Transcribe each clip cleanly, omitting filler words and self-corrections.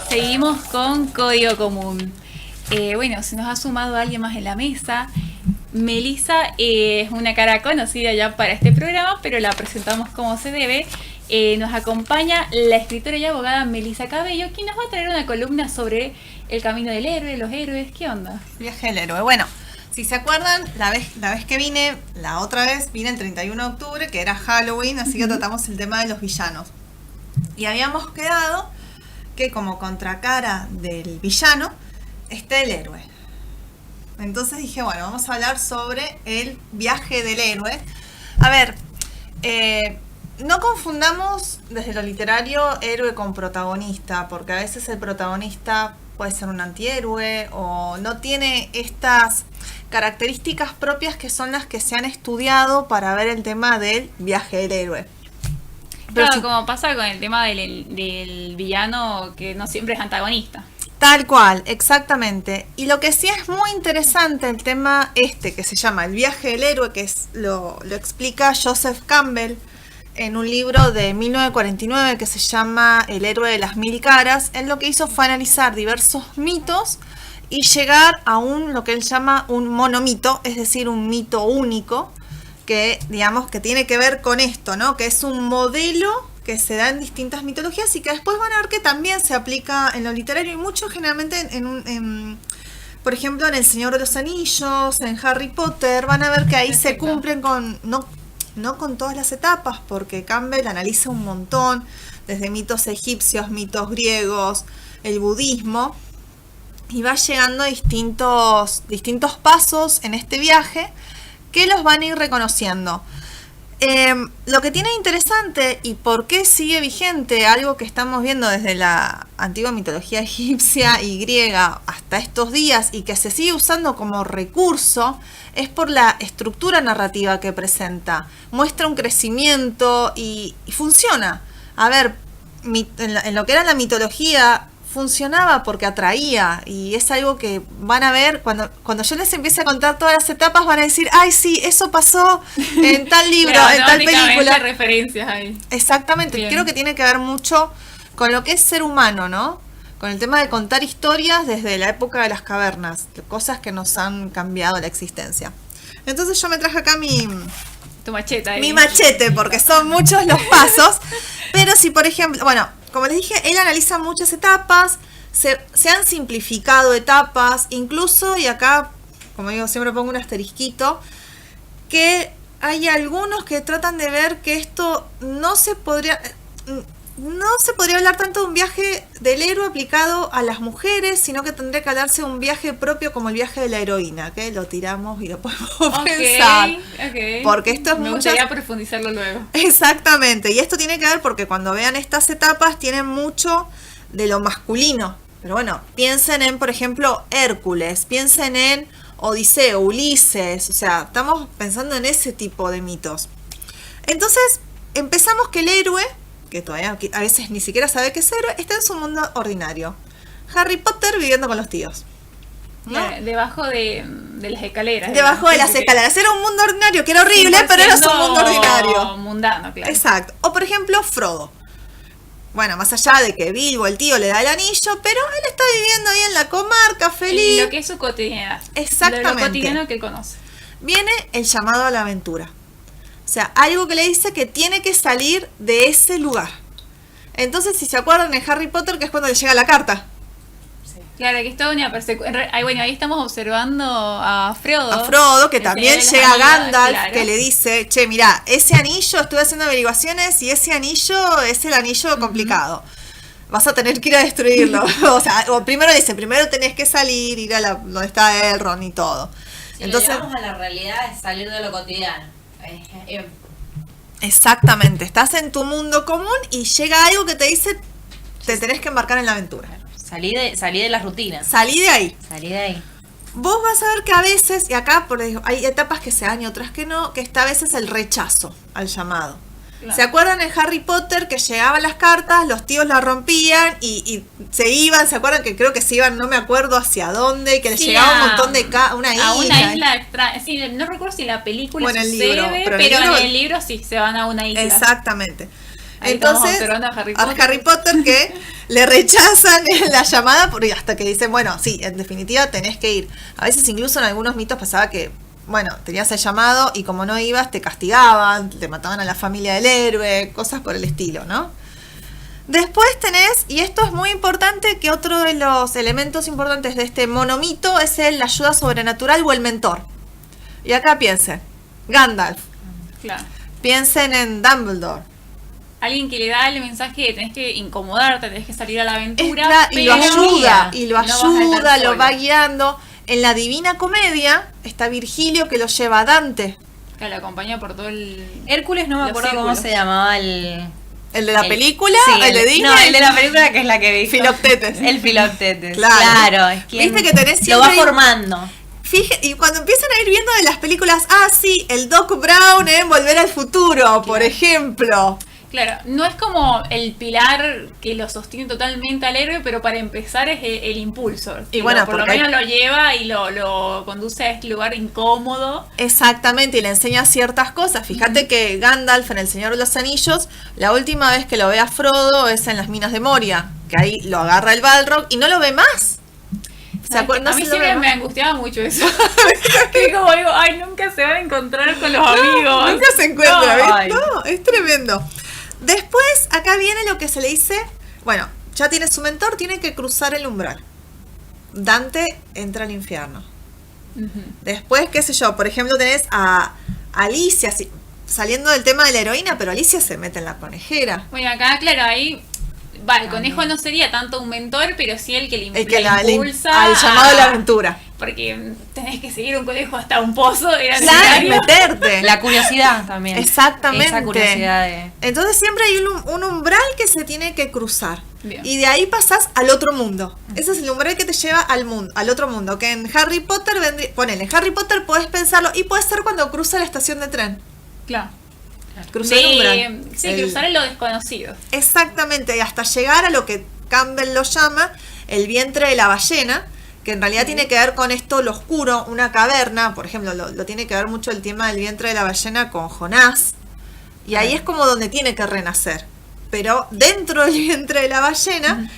Seguimos con Código Común. Bueno, se nos ha sumado alguien más en la mesa. Melissa es una cara conocida ya para este programa, pero la presentamos como se debe. Nos acompaña la escritora y abogada Melissa Cabello, quien nos va a traer una columna sobre el camino del héroe, los héroes. ¿Qué onda? Viaje del héroe. Bueno, si se acuerdan, la vez que vine, la otra vez vine el 31 de octubre, que era Halloween, así que tratamos el tema de los villanos. Y habíamos quedado que como contracara del villano está el héroe. Entonces dije, bueno, vamos a hablar sobre el viaje del héroe. A ver, no confundamos desde lo literario héroe con protagonista, porque a veces el protagonista puede ser un antihéroe o no tiene estas características propias que son las que se han estudiado para ver el tema del viaje del héroe. Pero claro, como pasa con el tema del villano que no siempre es antagonista. Tal cual, exactamente. Y lo que sí es muy interesante el tema que se llama El viaje del héroe, que lo explica Joseph Campbell en un libro de 1949 que se llama El héroe de las mil caras. Él lo que hizo fue analizar diversos mitos y llegar a lo que él llama un monomito, es decir, un mito único, que digamos que tiene que ver con esto, ¿no? Que es un modelo que se da en distintas mitologías y que después van a ver que también se aplica en lo literario y mucho generalmente por ejemplo, en El Señor de los Anillos, en Harry Potter, van a ver que ahí se cumplen con, no con todas las etapas, porque Campbell analiza un montón, desde mitos egipcios, mitos griegos, el budismo, y va llegando a distintos pasos en este viaje que los van a ir reconociendo. Lo que tiene interesante y por qué sigue vigente algo que estamos viendo desde la antigua mitología egipcia y griega hasta estos días y que se sigue usando como recurso es por la estructura narrativa que presenta. Muestra un crecimiento y funciona. A ver, en lo que era la mitología funcionaba porque atraía y es algo que van a ver cuando yo les empiece a contar todas las etapas van a decir, ay sí, eso pasó en tal libro, en tal película. Referencias ahí. Exactamente. Bien. Creo que tiene que ver mucho con lo que es ser humano, ¿no? Con el tema de contar historias desde la época de las cavernas, cosas que nos han cambiado la existencia. Entonces yo me traje acá tu machete ahí. Mi machete, porque son muchos los pasos. Pero si, por ejemplo, bueno, como les dije, él analiza muchas etapas, se han simplificado etapas, incluso, y acá, como digo, siempre pongo un asterisquito, que hay algunos que tratan de ver que esto no se podría hablar tanto de un viaje del héroe aplicado a las mujeres, sino que tendría que hablarse de un viaje propio como el viaje de la heroína, que lo tiramos y lo podemos pensar. Porque esto es Me gustaría profundizarlo luego. Exactamente, y esto tiene que ver porque cuando vean estas etapas tienen mucho de lo masculino. Pero bueno, piensen en, por ejemplo, Hércules, piensen en Odiseo, Ulises, o sea, estamos pensando en ese tipo de mitos. Entonces, empezamos que el héroe, que todavía a veces ni siquiera sabe que es héroe, está en su mundo ordinario. Harry Potter viviendo con los tíos, ¿no? Debajo de las escaleras. Debajo de las escaleras. Era un mundo ordinario, que era horrible, pero era su mundo ordinario. Mundano, claro. Exacto. O por ejemplo, Frodo. Bueno, más allá de que Bilbo, el tío, le da el anillo, pero él está viviendo ahí en la comarca, feliz. Lo que es su cotidianidad. Exactamente. Lo cotidiano que conoce. Viene el llamado a la aventura. O sea, algo que le dice que tiene que salir de ese lugar. Entonces, si se acuerdan en Harry Potter, que es cuando le llega la carta. Sí. Claro, que es toda una persecución. Bueno, ahí estamos observando a Frodo. A Frodo, que también llega Gandalf, claro, que le dice, che, mirá, ese anillo, estuve haciendo averiguaciones y ese anillo es el anillo complicado. Vas a tener que ir a destruirlo. o primero le dice, primero tenés que salir, ir a donde está Elrond y todo. Si entonces lo llevamos a la realidad es salir de lo cotidiano. Exactamente, estás en tu mundo común y llega algo que te dice te tenés que embarcar en la aventura. Salí de las rutinas. Salí de ahí. Vos vas a ver que a veces, y acá hay etapas que se dan y otras que no, que está a veces el rechazo al llamado. Claro. ¿Se acuerdan en Harry Potter que llegaban las cartas, los tíos las rompían y se iban? ¿Se acuerdan que creo que se iban, no me acuerdo hacia dónde, y que les Sí, llegaba un a- montón de una isla? A una isla extraña. Sí, no recuerdo si en la película O en el sucede, libro, pero, en el libro sí, se van a una isla. Exactamente. Ahí estamos Entonces, observando a Harry a Potter. Harry Potter que le rechazan la llamada porque hasta que dicen, bueno, sí, en definitiva tenés que ir. A veces incluso en algunos mitos pasaba que, bueno, tenías el llamado y como no ibas te castigaban, te mataban a la familia del héroe, cosas por el estilo, ¿no? Después tenés, y esto es muy importante, que otro de los elementos importantes de este monomito es la ayuda sobrenatural o el mentor. Y acá piensen, Gandalf, Claro. piensen en Dumbledore. Alguien que le da el mensaje de tenés que incomodarte, tenés que salir a la aventura. Y lo pero ayuda, guía. y lo No vas a estar ayuda, lo solo. va guiando. En la Divina Comedia está Virgilio que lo lleva a Dante. Que lo acompaña por todo el... Hércules, no me Los acuerdo cómo círculos. se llamaba el... El de la el- película, sí, el de Disney. No, el de la película que es la que vi. Filoctetes. El Filoctetes. Claro. Es quien Viste que tenés lo va siempre- formando. Y cuando empiezan a ir viendo de las películas, sí, el Doc Brown en Volver al Futuro, por ejemplo. Claro, no es como el pilar que lo sostiene totalmente al héroe, pero para empezar es el impulso. Y Que bueno, por lo porque menos lo lleva y lo conduce a este lugar incómodo. Exactamente, y le enseña ciertas cosas. Fíjate que Gandalf en El Señor de los Anillos, la última vez que lo ve a Frodo es en las minas de Moria, que ahí lo agarra el Balrog y no lo ve más. ¿Se acuerdan? A No mí se lo ve siempre más. me angustiaba mucho eso. Que como digo, ay, nunca se van a encontrar con los amigos. Nunca se encuentra, No. Ay. ¿ves? No, es tremendo. Después, acá viene lo que se le dice, bueno, ya tiene su mentor, tiene que cruzar el umbral. Dante entra al infierno. Ujú. Después, qué sé yo, por ejemplo, tenés a Alicia, saliendo del tema de la heroína, pero Alicia se mete en la conejera. Bueno, acá, claro, ahí... Va, el conejo no sería tanto un mentor, pero sí el que le, El que le impulsa al llamado de la aventura. Porque tenés que seguir un conejo hasta un pozo, era Claro, necesario. meterte. La curiosidad también. Exactamente. Esa curiosidad de... Entonces siempre hay un umbral que se tiene que cruzar. Bien. Y de ahí pasás al otro mundo. Ese es el umbral que te lleva al mundo, al otro mundo. Que en Harry Potter ponele, en Harry Potter podés pensarlo. Y puede ser cuando cruza la estación de tren. Claro. Cruzar el umbral. Sí, El- cruzar en lo desconocido. Exactamente, y hasta llegar a lo que Campbell lo llama el vientre de la ballena, que en realidad tiene que ver con esto, lo oscuro, una caverna, por ejemplo, lo tiene que ver mucho el tema del vientre de la ballena con Jonás, y ahí es como donde tiene que renacer. Pero dentro del vientre de la ballena,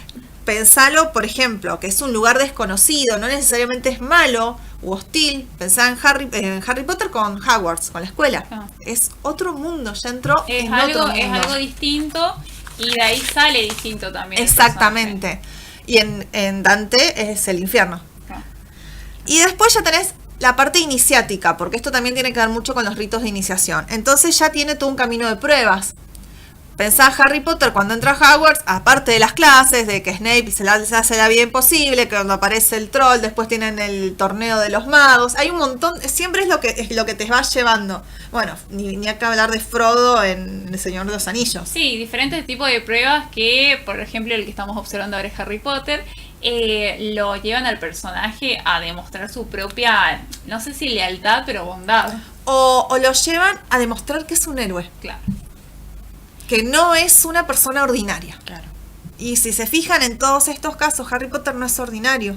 pensalo, por ejemplo, que es un lugar desconocido, no necesariamente es malo u hostil. Pensá en Harry Potter con Hogwarts, con la escuela. Ah. Es otro mundo, ya entró Es en otro algo, mundo. es algo distinto y de ahí sale distinto también. el Exactamente. Y en Dante es el infierno. personaje. Y después ya tenés la parte iniciática, porque esto también tiene que ver mucho con los ritos de iniciación. Entonces ya tiene todo un camino de pruebas. Pensá Harry Potter cuando entra a Hogwarts, aparte de las clases, de que Snape se hace la vida imposible, que cuando aparece el troll, después tienen el torneo de los magos. Hay un montón, siempre es lo que te va llevando. Bueno, ni hay que hablar de Frodo en El Señor de los Anillos. Sí, diferentes tipos de pruebas que, por ejemplo, el que estamos observando ahora es Harry Potter, lo llevan al personaje a demostrar su propia, no sé si lealtad, pero bondad. O lo llevan a demostrar que es un héroe, Claro. que no es una persona ordinaria. Claro. Y si se fijan en todos estos casos, Harry Potter no es ordinario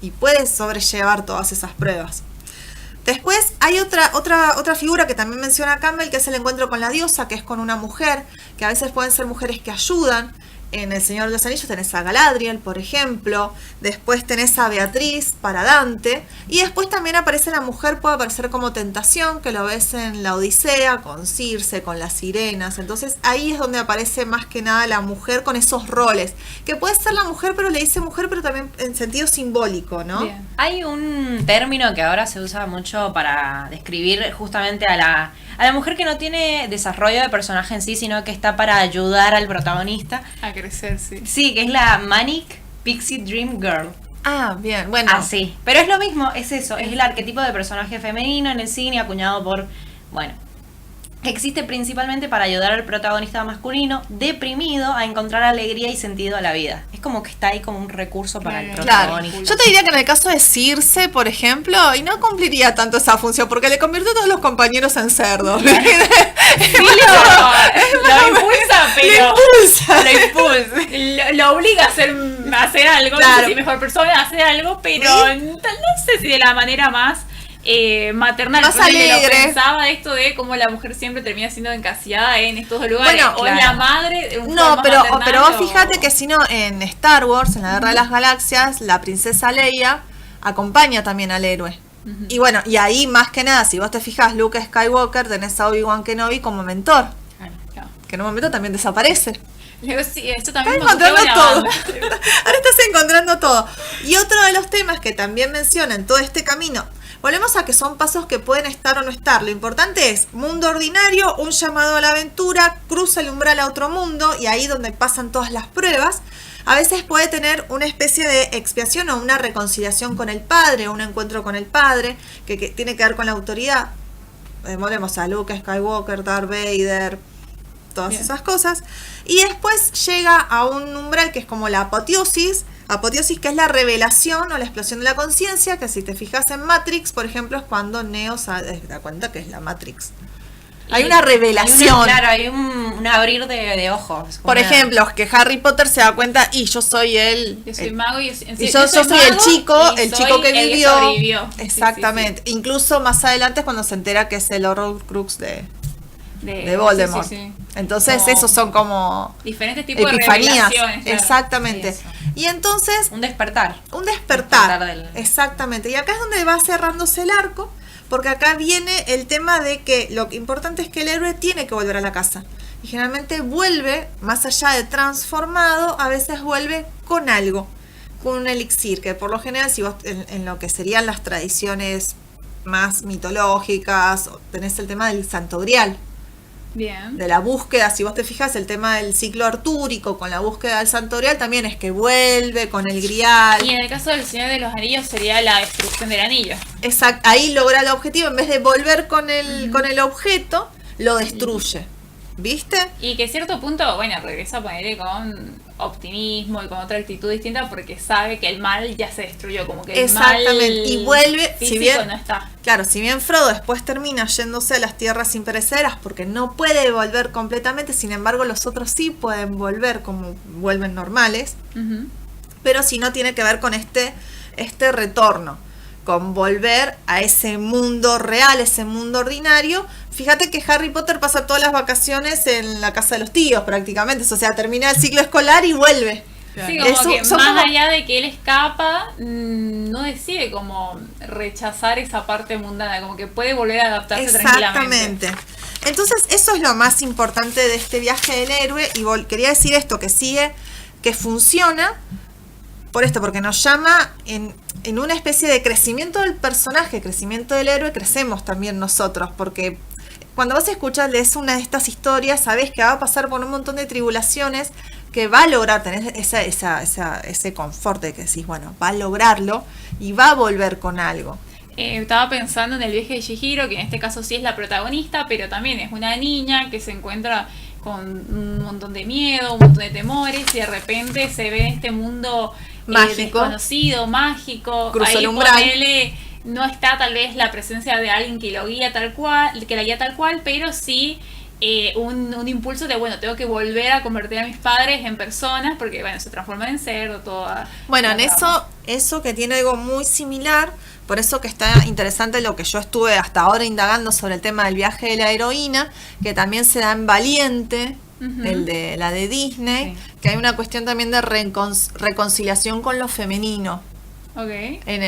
y puede sobrellevar todas esas pruebas. Después hay otra figura que también menciona Campbell, que es el encuentro con la diosa, que es con una mujer, que a veces pueden ser mujeres que ayudan. En El Señor de los Anillos tenés a Galadriel, por ejemplo. Después tenés a Beatriz para Dante. Y después también aparece la mujer, puede aparecer como tentación, que lo ves en la Odisea, con Circe, con las sirenas. Entonces ahí es donde aparece más que nada la mujer con esos roles. Que puede ser la mujer, pero le dice mujer, pero también en sentido simbólico, ¿no? Bien. Hay un término que ahora se usa mucho para describir justamente a la mujer que no tiene desarrollo de personaje en sí, sino que está para ayudar al protagonista. A crecer, sí. Sí, que es la Manic Pixie Dream Girl. Ah, bien, bueno. Así. Pero es lo mismo, es eso, es el arquetipo de personaje femenino en el cine acuñado por, bueno, existe principalmente para ayudar al protagonista masculino deprimido a encontrar alegría y sentido a la vida. Es como que está ahí como un recurso para el Claro, protagonista. yo te diría que en el caso de Circe, por ejemplo, y no cumpliría tanto esa función, porque le convirtió a todos los compañeros en cerdos. Sí, lo impulsa, pero Lo impulsa. lo obliga a hacer algo, Claro. no sé si mejor persona, a hacer algo, pero no sé si de la manera más maternal. Más porque me lo alegre. pensaba esto de cómo la mujer siempre termina siendo encasillada en estos lugares. Bueno, o es claro. la madre de un No, forma pero maternal, vos o- fíjate que si no, en Star Wars, en la Guerra de las Galaxias, la princesa Leia acompaña también al héroe. Y bueno, y ahí más que nada, si vos te fijas, Luke Skywalker, tenés a Obi-Wan Kenobi como mentor, Claro. que en un momento también desaparece. Luego, sí, esto Estás también me encontrando gustó todo. la- Ahora estás encontrando todo. Y otro de los temas que también menciona en todo este camino, volvemos a que son pasos que pueden estar o no estar. Lo importante es mundo ordinario, un llamado a la aventura, cruza el umbral a otro mundo y ahí donde pasan todas las pruebas. A veces puede tener una especie de expiación o una reconciliación con el padre, un encuentro con el padre, que tiene que ver con la autoridad. Volvemos a Luke Skywalker, Darth Vader, todas Bien. esas cosas. Y después llega a un umbral que es como la apoteosis, que es la revelación o la explosión de la conciencia, que si te fijas en Matrix, por ejemplo, es cuando Neo se da cuenta que es la Matrix. Hay una revelación. Hay un abrir de ojos. Por Una- ejemplo, que Harry Potter se da cuenta, y yo soy él. Yo soy mago y Yo soy el mago chico, y el soy chico que el vivió. sobrevivió. Sí, Exactamente. Incluso más adelante es cuando se entera que es el Horcrux de de Voldemort. sí, sí, sí. Entonces Como esos son como diferentes tipos epifanías. de revelaciones. Claro. Exactamente. Sí, eso. Y entonces Un despertar. un despertar. del- Exactamente. Y acá es donde va cerrándose el arco, porque acá viene el tema de que lo importante es que el héroe tiene que volver a la casa. Y generalmente vuelve, más allá de transformado, a veces vuelve con algo, con un elixir, que por lo general, si vos en lo que serían las tradiciones más mitológicas, tenés el tema del Santo Grial, Bien. de la búsqueda. Si vos te fijas, el tema del ciclo artúrico con la búsqueda del Santo Grial también es que vuelve con el Grial. Y en el caso del Señor de los Anillos sería la destrucción del anillo. Exacto, ahí logra el objetivo, en vez de volver con el objeto, lo destruye. ¿Viste? Y que a cierto punto, bueno, regresa a ponerle con optimismo y con otra actitud distinta porque sabe que el mal ya se destruyó, como que el mal Exactamente, y vuelve, si físico bien no está. Claro, si bien Frodo después termina yéndose a las tierras imperecederas porque no puede volver completamente, sin embargo los otros sí pueden volver como vuelven normales, Ujú. pero si no tiene que ver con este retorno, con volver a ese mundo real, ese mundo ordinario. Fíjate que Harry Potter pasa todas las vacaciones en la casa de los tíos prácticamente, o sea, termina el ciclo escolar y vuelve. Sí, como Eso- que son más como- allá de que él escapa, no decide como rechazar esa parte mundana, como que puede volver a adaptarse tranquilamente. Exactamente. Entonces, eso es lo más importante de este viaje del héroe. Y quería decir esto, que sigue, que funciona por esto, porque nos llama en una especie de crecimiento del personaje, crecimiento del héroe, crecemos también nosotros, porque cuando vos escuchas, lees una de estas historias, sabés que va a pasar por un montón de tribulaciones, que va a lograr tener ese confort de que decís, bueno, va a lograrlo y va a volver con algo. Estaba pensando en el viaje de Chihiro, que en este caso sí es la protagonista, pero también es una niña que se encuentra con un montón de miedo, un montón de temores, y de repente se ve en este mundo Mágico. desconocido, mágico. Cruza Ahí el umbral. ponele, no está tal vez la presencia de alguien que lo guía tal cual, que la guía tal cual, pero sí un impulso de, bueno, tengo que volver a convertir a mis padres en personas, porque bueno, se transforman en cerdo, toda. Bueno, la en trama. eso que tiene algo muy similar, por eso que está interesante lo que yo estuve hasta ahora indagando sobre el tema del viaje de la heroína, que también se da en Valiente, Ujú. el de la de Disney, Sí. que hay una cuestión también de reconciliación con lo femenino, Ok.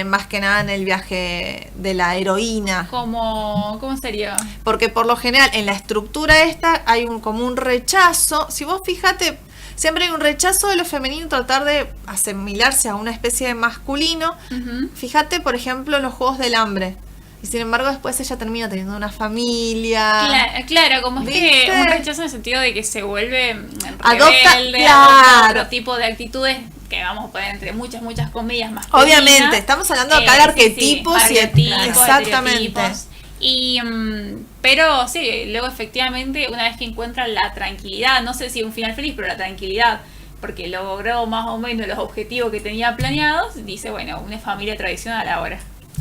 más que nada en el viaje de la heroína. ¿Cómo sería? Porque por lo general en la estructura esta hay como un rechazo. Si vos fíjate, siempre hay un rechazo de lo femenino, tratar de asimilarse a una especie de masculino. Ujú. Fíjate, por ejemplo, en los Juegos del Hambre. Y sin embargo después ella termina teniendo una familia. Claro, como ¿Viste? este un rechazo en el sentido de que se vuelve Adopta- rebelde, claro. adopta otro tipo de actitudes que vamos a poner entre muchas comillas más. Obviamente, estamos hablando acá de arquetipos y arquetipos, exactamente. estereotipos. Y Pero sí, luego efectivamente, una vez que encuentra la tranquilidad, no sé si un final feliz, pero la tranquilidad, porque logró más o menos los objetivos que tenía planeados, dice, bueno, una familia tradicional ahora.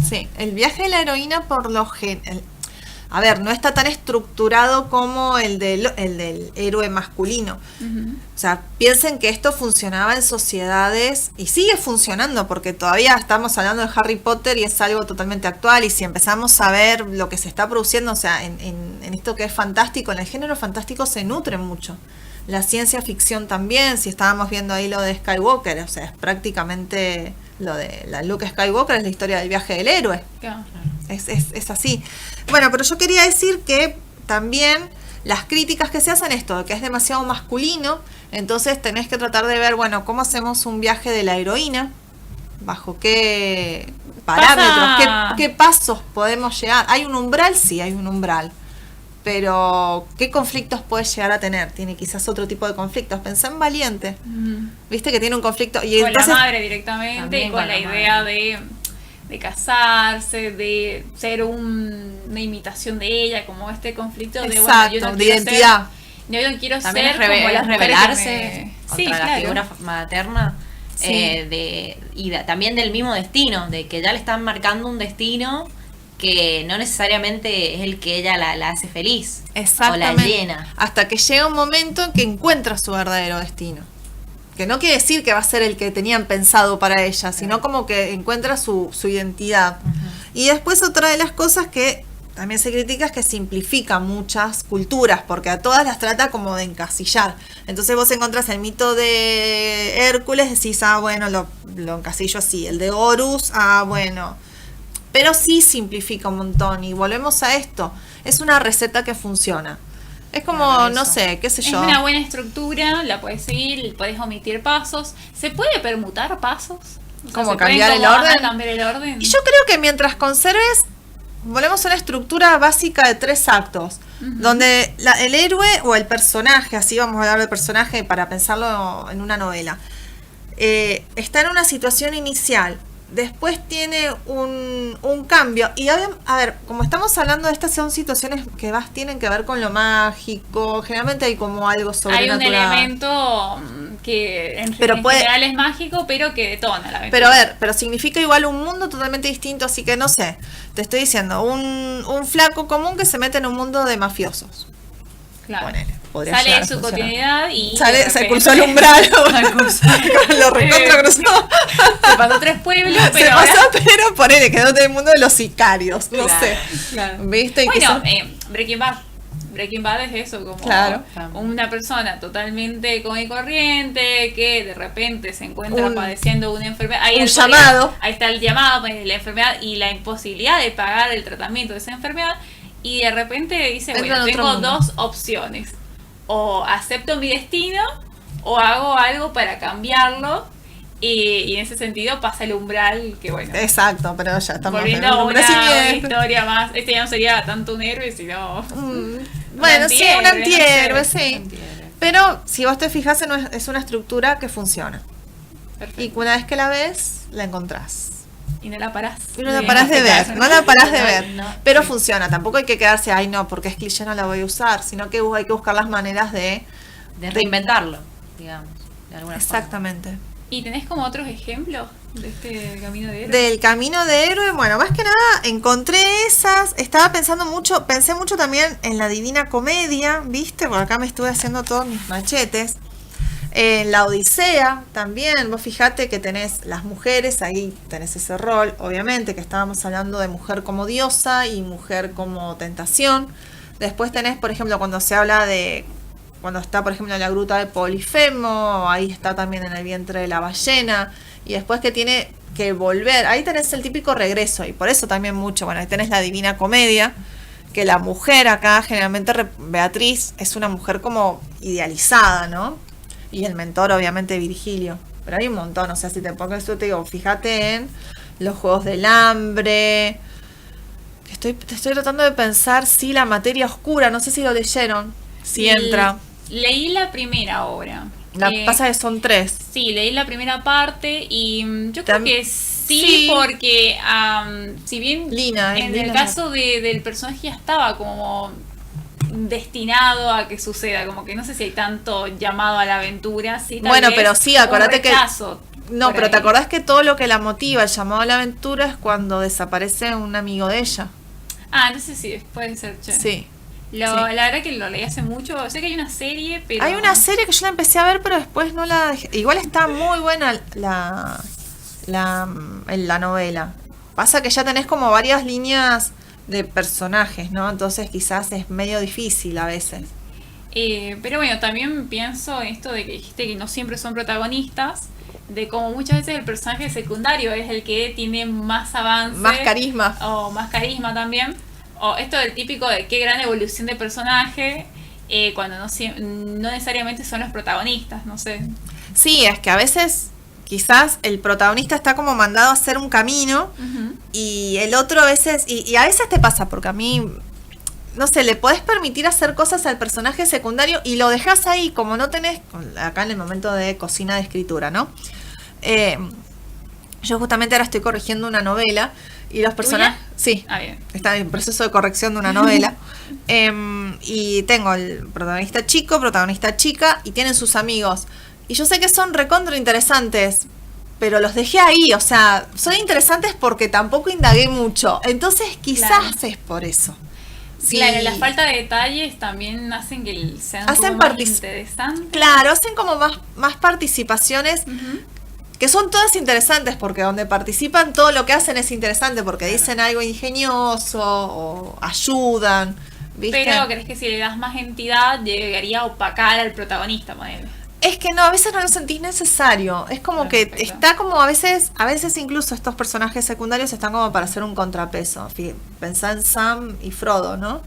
Sí, el viaje de la heroína por lo general, a ver, no está tan estructurado como el del héroe masculino. O sea, piensen que esto funcionaba en sociedades y sigue funcionando porque todavía estamos hablando de Harry Potter y es algo totalmente actual, y si empezamos a ver lo que se está produciendo, o sea, en esto que es fantástico, en el género fantástico se nutre mucho. La ciencia ficción también, si estábamos viendo ahí lo de Skywalker, o sea, es prácticamente lo de la Luke Skywalker, es la historia del viaje del héroe. Claro. Es así. Bueno, pero yo quería decir que también las críticas que se hacen esto, que es demasiado masculino, entonces tenés que tratar de ver, bueno, cómo hacemos un viaje de la heroína, bajo qué parámetros, qué pasos podemos llegar. ¿Hay un umbral? Sí, hay un umbral. Pero, ¿qué conflictos puede llegar a tener? Tiene quizás otro tipo de conflictos. Pensé en Valiente. Viste que tiene un conflicto. Y con entonces, la madre directamente, y con la idea de casarse, de ser una imitación de ella, como este conflicto de, exacto, bueno, yo no de quiero identidad. Yo no quiero también ser es como las mujeres rebelarse que me... contra Sí, la claro. figura materna. Sí. También del mismo destino, de que ya le están marcando un destino que no necesariamente es el que ella la hace feliz o la exactamente. llena. Hasta que llega un momento en que encuentra su verdadero destino. Que no quiere decir que va a ser el que tenían pensado para ella, sino como que encuentra su identidad. Y después otra de las cosas que también se critica es que simplifica muchas culturas, porque a todas las trata como de encasillar. Entonces vos encontrás el mito de Hércules, decís, bueno, lo encasillo así. El de Horus, bueno. Pero sí simplifica un montón, y volvemos a esto. Es una receta que funciona. Es como, Claro, no eso. sé, qué sé Es yo. una buena estructura, la puedes seguir, puedes omitir pasos. ¿Se puede permutar pasos? O sea, ¿Cómo ¿se cambiar pueden el orden? cambiar el orden? Y yo creo que mientras conserves, volvemos a una estructura básica de 3 actos, donde el héroe o el personaje, así vamos a hablar del personaje para pensarlo en una novela, está en una situación inicial, después tiene un cambio, y a ver, como estamos hablando de estas, son situaciones que tienen que ver con lo mágico, generalmente hay como algo Hay sobrenatural. un elemento que en general es mágico, pero que detona la aventura. Pero significa igual un mundo totalmente distinto, así que no sé, te estoy diciendo, un flaco común que se mete en un mundo de mafiosos. Claro. Ponele, podría Sale llegar de a su funcionar. cotidianidad y... Se cruzó el umbral, lo recontra cruzó. Se pasó 3 pueblos, Se pero pasó, ahora... pero ponele, quedó en el mundo de los sicarios, no Claro, sé. claro. ¿Viste? Y Bueno, quizás- Breaking Bad. Breaking Bad es eso, como Claro. una persona totalmente común y corriente que de repente se encuentra padeciendo una enfermedad. Ahí un en realidad, llamado. ahí está el llamado, la enfermedad y la imposibilidad de pagar el tratamiento de esa enfermedad. Y de repente dice, Entra bueno, en otro tengo mundo. 2 opciones. O acepto mi destino o hago algo para cambiarlo. Y en ese sentido pasa el umbral, que bueno. Exacto, pero ya estamos Volviendo en a un una crecimiento. historia más. Este ya no sería tanto un héroe, sino. Bueno, sí, un antihéroe, no sé. sí. Pero si vos te fijas, es una estructura que funciona. Perfecto. Y una vez que la ves, la encontrás. Y no la parás. Y no la parás de ver, no la parás de ver. No, Pero sí. funciona, tampoco hay que quedarse, ay no, porque es cliché, no la voy a usar, sino que hay que buscar las maneras de reinventarlo, digamos, de alguna exactamente. ¿Y tenés como otros ejemplos de este camino de héroe? Del camino de héroe, bueno, más que nada encontré esas, estaba pensé mucho también en la Divina Comedia, ¿viste? Por acá me estuve haciendo todos mis machetes. En la Odisea también, vos fijate que tenés las mujeres, ahí tenés ese rol, obviamente, que estábamos hablando de mujer como diosa y mujer como tentación. Después tenés, por ejemplo, cuando está, por ejemplo, en la gruta de Polifemo, ahí está también en el vientre de la ballena, y después que tiene que volver, ahí tenés el típico regreso, y por eso también mucho, bueno, ahí tenés la Divina Comedia, que la mujer acá, generalmente Beatriz, es una mujer como idealizada, ¿no? Y el mentor, obviamente, Virgilio. Pero hay un montón, o sea, si te pongo eso, te digo, fíjate en los Juegos del Hambre. Te estoy tratando de pensar, sí, la Materia Oscura, no sé si lo leyeron, si entra. Leí la primera obra. Pasa que son 3. Sí, leí la primera parte y yo creo Tam- que Sí, porque si bien Lina, en Lina el caso del personaje ya estaba como destinado a que suceda, como que no sé si hay tanto llamado a la aventura, sí, tal Bueno, vez pero sí, acordate un que- rechazo No, por pero ¿te ahí. acordás que todo lo que la motiva, el llamado a la aventura, es cuando desaparece un amigo de ella? Entonces sí, puede ser, che. Sí. La Sí. verdad que lo leí hace mucho, sé que hay una serie, pero... Hay una serie que yo la empecé a ver, pero después no la dejé. Igual está muy buena la novela. Pasa que ya tenés como varias líneas de personajes, ¿no? Entonces quizás es medio difícil a veces. Pero bueno, también pienso en esto de que dijiste que no siempre son protagonistas, de como muchas veces el personaje secundario es el que tiene más avance. Más carisma. O más carisma también. O esto del típico de qué gran evolución de personaje, cuando no necesariamente son los protagonistas, no sé. Sí, es que a veces quizás el protagonista está como mandado a hacer un camino y el otro a veces, y a veces te pasa, porque a mí, no sé, le podés permitir hacer cosas al personaje secundario y lo dejás ahí, como no tenés, acá en el momento de cocina de escritura, ¿no? Yo justamente ahora estoy corrigiendo una novela y los personajes... ¿Tuya? Sí, Bien. está en proceso de corrección de una novela. Y tengo el protagonista chico, protagonista chica, y tienen sus amigos. Y yo sé que son recontra interesantes, pero los dejé ahí, o sea, son interesantes porque tampoco indagué mucho. Entonces quizás Claro. es por eso. Sí. Claro, la falta de detalles también hacen que sean un Hacen poco más partic- interesantes. Claro, hacen como más participaciones Ujú. que son todas interesantes porque donde participan todo lo que hacen es interesante porque dicen algo ingenioso o ayudan, ¿viste? Pero crees que si le das más entidad llegaría a opacar al protagonista, ponele. Es que no, a veces no lo sentís necesario. Es como Perfecto. que está como a veces incluso estos personajes secundarios están como para hacer un contrapeso. Pensá en Sam y Frodo, ¿no?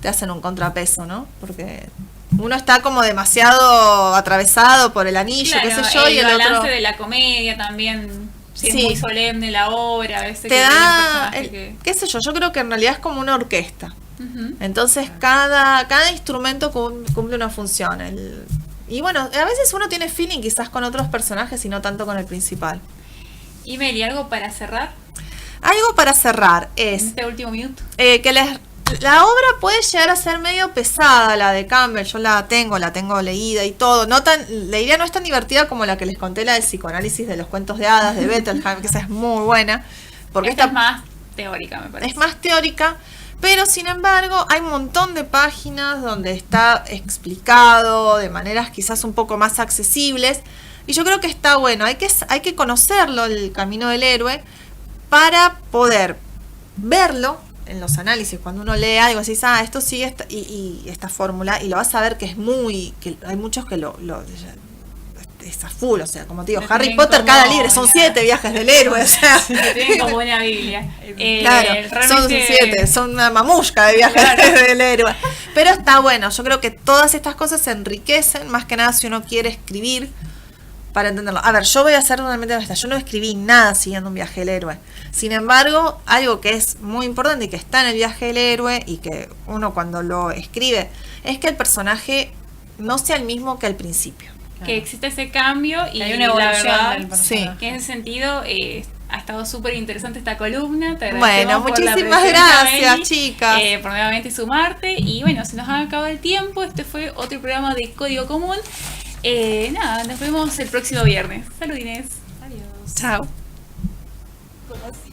Te hacen un contrapeso, ¿no? Porque uno está como demasiado atravesado por el anillo, Claro, qué sé yo, y el balance otro de la comedia también, si Sí. es muy solemne la obra, a veces te que hay un da, personaje que... qué sé yo creo que en realidad es como una orquesta. Ujú. Entonces cada instrumento cumple una función. Y bueno, a veces uno tiene feeling quizás con otros personajes y no tanto con el principal. Y Meli, ¿algo para cerrar Algo para cerrar en es este último minuto? que la obra puede llegar a ser medio pesada, la de Campbell. Yo la tengo leída y todo. La idea no es tan divertida como la que les conté, la del psicoanálisis de los cuentos de hadas de Bettelheim, que esa es muy buena. Porque Esta es más teórica, me parece. es más teórica, pero sin embargo hay un montón de páginas donde está explicado de maneras quizás un poco más accesibles y yo creo que está bueno, hay que conocerlo, el camino del héroe, para poder verlo en los análisis. Cuando uno lee algo, decís, esto sigue esta fórmula, y lo vas a ver que hay muchos que es a full, o sea, como te digo, Lo Harry tienen Potter, como cada libro son una- 7 viajes del héroe, o sea. Que tienen como una Biblia. Claro, son realmente- 7, son una mamushka de viajes Claro. del héroe. Pero está bueno, yo creo que todas estas cosas se enriquecen, más que nada si uno quiere escribir para entenderlo. A ver, yo voy a ser totalmente honesta, yo no escribí nada siguiendo un viaje del héroe. Sin embargo, algo que es muy importante y que está en el viaje del héroe y que uno cuando lo escribe, es que el personaje no sea el mismo que al principio. Que existe ese cambio y Hay una evolución la verdad, del personaje. que en ese sentido ha estado súper interesante esta columna. Te Bueno, agradecemos por la muchísimas presencia, gracias, Meli, chicas. por nuevamente sumarte. Y bueno, se nos ha acabado el tiempo. Este fue otro programa de Código Común. Nada, nos vemos el próximo viernes. Saludines. Adiós. Chao. Como así.